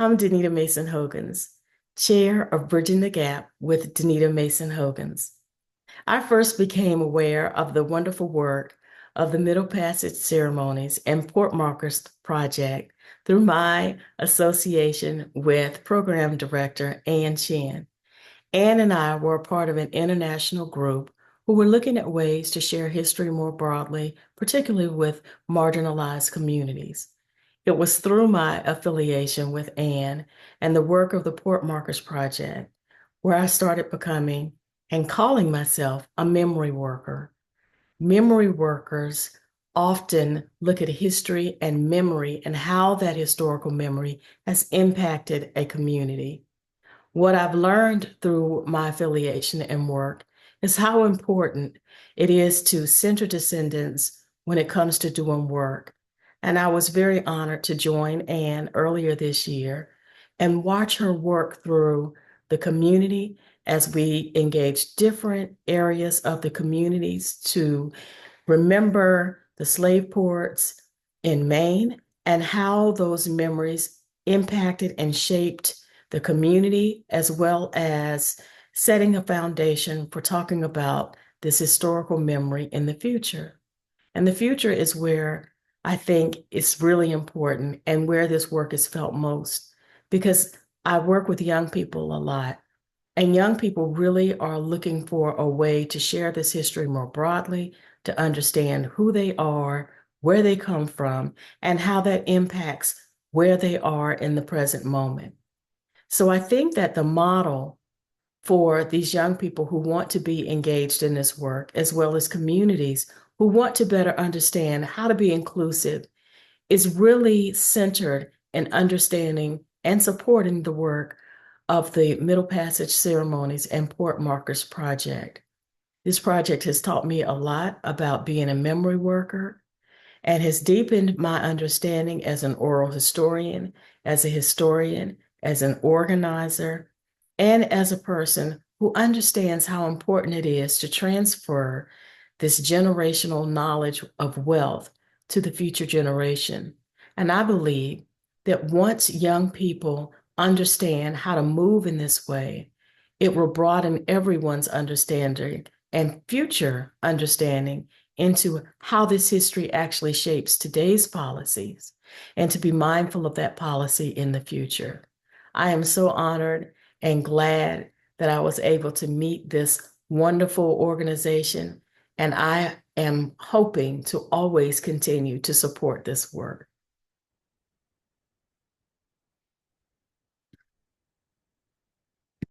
I'm Danita Mason-Hogans, Chair of Bridging the Gap with Danita Mason-Hogans. I first became aware of the wonderful work of the Middle Passage Ceremonies and Port Markers Project through my association with Program Director Ann Chin. Ann and I were a part of an international group who were looking at ways to share history more broadly, particularly with marginalized communities. It was through my affiliation with Ann and the work of the Port Markers Project where I started becoming and calling myself a memory worker. Memory workers often look at history and memory and how that historical memory has impacted a community. What I've learned through my affiliation and work is how important it is to center descendants when it comes to doing work. And I was very honored to join Anne earlier this year and watch her work through the community as we engage different areas of the communities to remember the slave ports in Maine and how those memories impacted and shaped the community, as well as setting a foundation for talking about this historical memory in the future. And the future is where I think it's really important and where this work is felt most, because I work with young people a lot. And young people really are looking for a way to share this history more broadly, to understand who they are, where they come from, and how that impacts where they are in the present moment. So I think that the model for these young people who want to be engaged in this work, as well as communities who want to better understand how to be inclusive, is really centered in understanding and supporting the work of the Middle Passage Ceremonies and Port Markers Project. This project has taught me a lot about being a memory worker and has deepened my understanding as an oral historian, as a historian, as an organizer, and as a person who understands how important it is to transfer this generational knowledge of wealth to the future generation. And I believe that once young people understand how to move in this way, it will broaden everyone's understanding and future understanding into how this history actually shapes today's policies and to be mindful of that policy in the future. I am so honored and glad that I was able to meet this wonderful organization, and I am hoping to always continue to support this work.